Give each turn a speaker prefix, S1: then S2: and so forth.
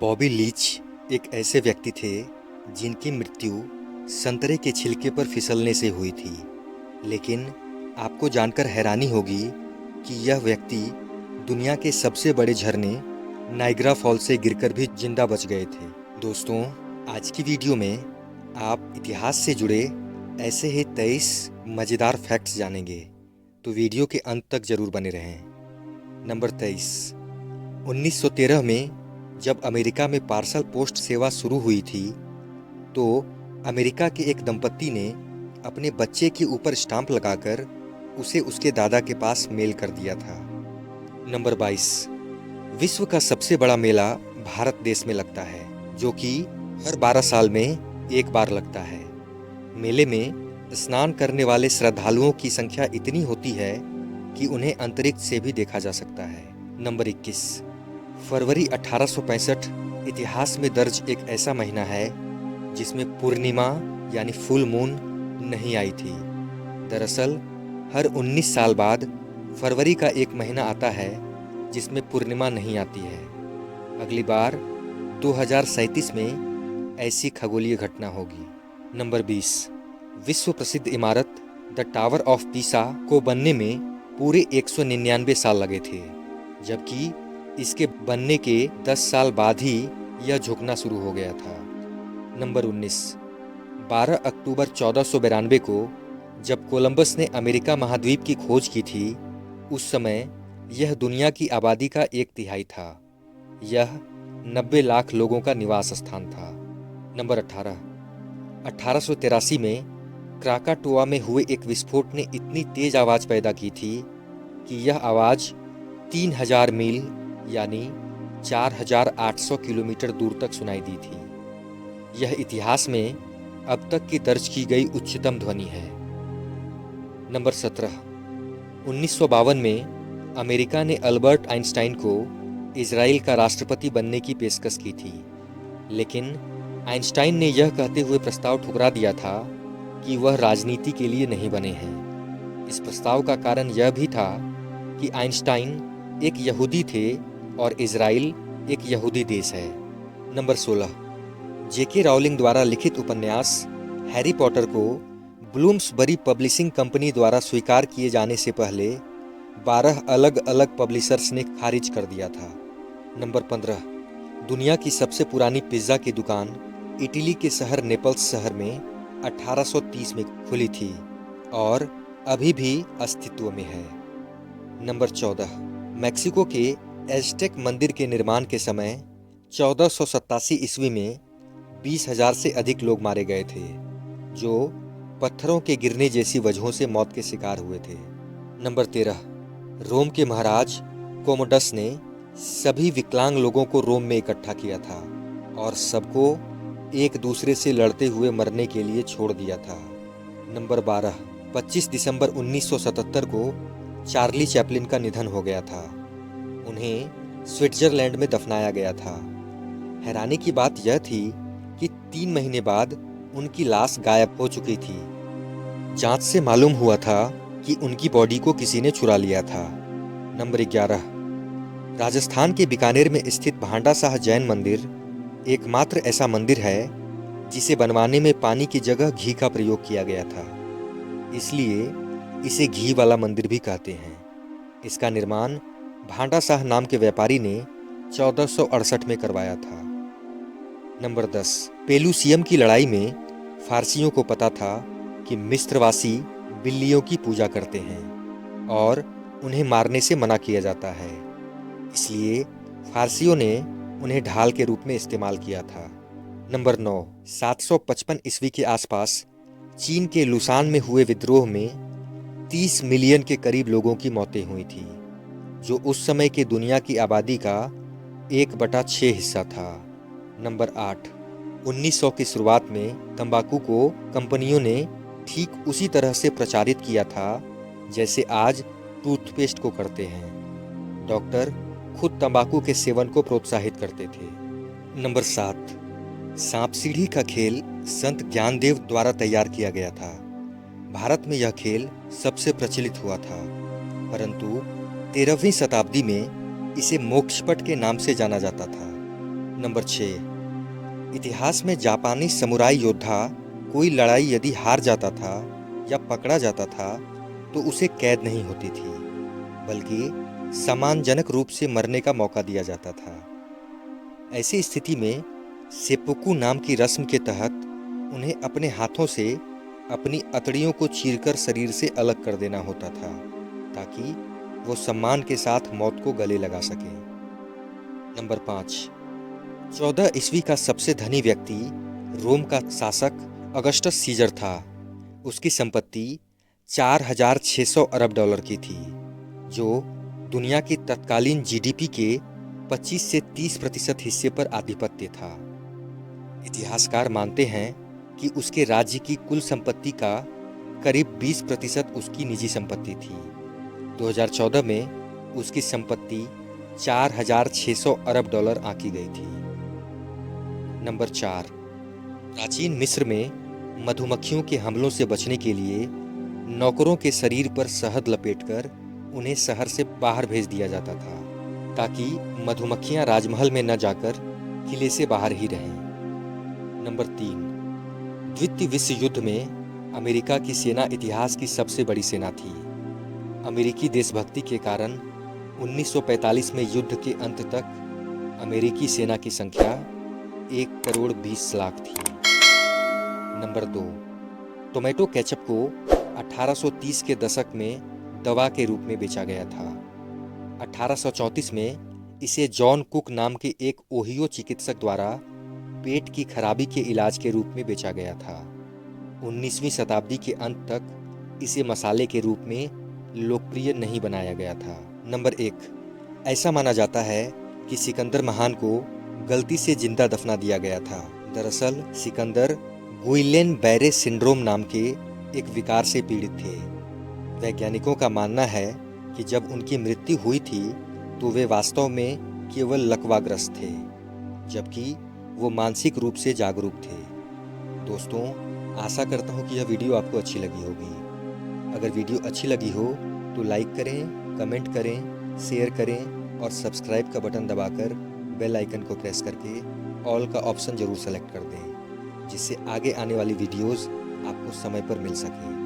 S1: Bobby Leach एक ऐसे व्यक्ति थे जिनकी मृत्यु संतरे के छिलके पर फिसलने से हुई थी। लेकिन आपको जानकर हैरानी होगी कि यह व्यक्ति दुनिया के सबसे बड़े झरने नाइग्रा फॉल से गिरकर भी जिंदा बच गए थे। दोस्तों, आज की वीडियो में आप इतिहास से जुड़े ऐसे ही 23 मज़ेदार फैक्ट्स जानेंगे, तो वीडियो के अंत तक जरूर बने रहें। नंबर 23। 1913 में जब अमेरिका में पार्सल पोस्ट सेवा शुरू हुई थी, तो अमेरिका के एक दंपत्ति ने अपने बच्चे के ऊपर स्टाम्प लगाकर उसे उसके दादा के पास मेल कर दिया था। नंबर 22। विश्व का सबसे बड़ा मेला भारत देश में लगता है, जो कि हर 12 साल में एक बार लगता है। मेले में स्नान करने वाले श्रद्धालुओं की संख्या इतनी होती है कि उन्हें अंतरिक्ष से भी देखा जा सकता है। नंबर 21। फरवरी 1865 इतिहास में दर्ज एक ऐसा महीना है जिसमें पूर्णिमा यानी फुल मून नहीं आई थी। दरअसल हर 19 साल बाद फरवरी का एक महीना आता है जिसमें पूर्णिमा नहीं आती है। अगली बार 2037 में ऐसी खगोलीय घटना होगी। नंबर 20। विश्व प्रसिद्ध इमारत द टावर ऑफ पीसा को बनने में पूरे 199 साल लगे थे, जबकि इसके बनने के 10 साल बाद ही यह झुकना शुरू हो गया था। नंबर 19। 12 अक्टूबर 1492 को जब कोलंबस ने अमेरिका महाद्वीप की खोज की थी, उस समय यह दुनिया की आबादी का 1/3 था। यह 90 लाख लोगों का निवास स्थान था। नंबर 18। 1883 में क्राकाटोआ में हुए एक विस्फोट ने इतनी तेज आवाज़ पैदा की थी कि यह आवाज़ 3000 मील यानी 4800 किलोमीटर दूर तक सुनाई दी थी। यह इतिहास में अब तक की दर्ज की गई उच्चतम ध्वनि है। नंबर 17। 1952 में अमेरिका ने अल्बर्ट आइंस्टाइन को इजराइल का राष्ट्रपति बनने की पेशकश की थी, लेकिन आइंस्टाइन ने यह कहते हुए प्रस्ताव ठुकरा दिया था कि वह राजनीति के लिए नहीं बने हैं। इस प्रस्ताव का कारण यह भी था कि आइंस्टाइन एक यहूदी थे और इजराइल एक यहूदी देश है। नंबर 16। जेके राउलिंग द्वारा लिखित उपन्यास हैरी पॉटर को ब्लूम्सबरी पब्लिशिंग कंपनी द्वारा स्वीकार किए जाने से पहले 12 अलग अलग पब्लिशर्स ने खारिज कर दिया था। नंबर 15। दुनिया की सबसे पुरानी पिज्ज़ा की दुकान इटली के शहर नेपल्स शहर में 1830 में खुली थी और अभी भी अस्तित्व में है। नंबर 14। मैक्सिको के एज़टेक मंदिर के निर्माण के समय 1487 ईस्वी में 20,000 से अधिक लोग मारे गए थे, जो पत्थरों के गिरने जैसी वजहों से मौत के शिकार हुए थे। नंबर 13। रोम के महाराज कोमोडस ने सभी विकलांग लोगों को रोम में इकट्ठा किया था और सबको एक दूसरे से लड़ते हुए मरने के लिए छोड़ दिया था। नंबर 12। 25 दिसंबर 1977 को चार्ली चैपलिन का निधन हो गया था। उन्हें स्विट्जरलैंड में दफनाया गया था। हैरानी की बात यह थी कि 3 महीने बाद उनकी लाश गायब हो चुकी थी। जांच से मालूम हुआ था कि उनकी बॉडी को किसी ने चुरा लिया था। नंबर 11। राजस्थान के बीकानेर में स्थित भांडा साह जैन मंदिर एकमात्र ऐसा मंदिर है जिसे बनवाने में पानी की जगह घी का प्रयोग किया गया था, इसलिए इसे घी वाला मंदिर भी कहते हैं। इसका निर्माण भांडा साह नाम के व्यापारी ने 1468 में करवाया था। नंबर 10। पेलुसियम की लड़ाई में फारसियों को पता था कि मिस्रवासी बिल्लियों की पूजा करते हैं और उन्हें मारने से मना किया जाता है, इसलिए फारसियों ने उन्हें ढाल के रूप में इस्तेमाल किया था। नंबर 9। 755 ईस्वी के आसपास चीन के लुसान में हुए विद्रोह में 30 मिलियन के करीब लोगों की मौतें हुई थी, जो उस समय की दुनिया की आबादी का 1/6 हिस्सा था। नंबर 8। 1900 की शुरुआत में तंबाकू को कंपनियों ने ठीक उसी तरह से प्रचारित किया था जैसे आज टूथपेस्ट को करते हैं। डॉक्टर खुद तंबाकू के सेवन को प्रोत्साहित करते थे। नंबर 7। सांप सीढ़ी का खेल संत ज्ञानदेव द्वारा तैयार किया गया था। भारत में यह खेल सबसे प्रचलित हुआ था, परंतु 13वीं शताब्दी में इसे मोक्षपट के नाम से जाना जाता था। नंबर 6, इतिहास में जापानी समुराई योद्धा कोई लड़ाई यदि हार जाता था या पकड़ा जाता था तो उसे कैद नहीं होती थी, बल्कि सम्मानजनक रूप से मरने का मौका दिया जाता था। ऐसी स्थिति में सेपुकु नाम की रस्म के तहत उन्हें अपने हाथों से अपनी अतड़ियों को चीरकर शरीर से अलग कर देना होता था, ताकि वो सम्मान के साथ मौत को गले लगा सकें। नंबर 5, 14 ईस्वी का सबसे धनी व्यक्ति रोम का शासक अगस्टस सीजर था। उसकी संपत्ति 4,600 अरब डॉलर की थी, जो दुनिया की तत्कालीन जीडीपी के 25 से 30% हिस्से पर आधिपत्य था। इतिहासकार मानते हैं कि उसके राज्य की कुल संपत्ति का करीब 20% उसकी निजी संपत्ति थी। 2014 में उसकी संपत्ति 4,600 अरब डॉलर आंकी गई थी। नंबर 4, प्राचीन मिस्र में मधुमक्खियों के हमलों से बचने के लिए नौकरों के शरीर पर शहद लपेटकर उन्हें शहर से बाहर भेज दिया जाता था, ताकि मधुमक्खियां राजमहल में न जाकर किले से बाहर ही रहें। नंबर 3, द्वितीय विश्व युद्ध में अमेरिका की सेना इतिहास की सबसे बड़ी सेना थी। अमेरिकी देशभक्ति के कारण 1945 में युद्ध के अंत तक अमेरिकी सेना की संख्या 1,20,00,000 थी। नंबर 2, टोमेटो केचप को 1830 के दशक में दवा के रूप में बेचा गया था। 1834 में इसे जॉन कुक नाम के एक ओहियो चिकित्सक द्वारा पेट की खराबी के इलाज के रूप में बेचा गया था। 19वीं शताब्दी के अंत तक इसे मसाले के रूप में लोकप्रिय नहीं बनाया गया था। नंबर 1, ऐसा माना जाता है कि सिकंदर महान को गलती से जिंदा दफना दिया गया था। दरअसल सिकंदर गुइलेन बैरे सिंड्रोम नाम के एक विकार से पीड़ित थे। वैज्ञानिकों का मानना है कि जब उनकी मृत्यु हुई थी तो वे वास्तव में केवल लकवाग्रस्त थे, जबकि वो मानसिक रूप से जागरूक थे। दोस्तों, आशा करता हूँ कि यह वीडियो आपको अच्छी लगी होगी। अगर वीडियो अच्छी लगी हो तो लाइक करें, कमेंट करें, शेयर करें और सब्सक्राइब का बटन दबाकर बेल आइकन को प्रेस करके ऑल का ऑप्शन ज़रूर सेलेक्ट कर दें, जिससे आगे आने वाली वीडियोज़ आपको समय पर मिल सकें।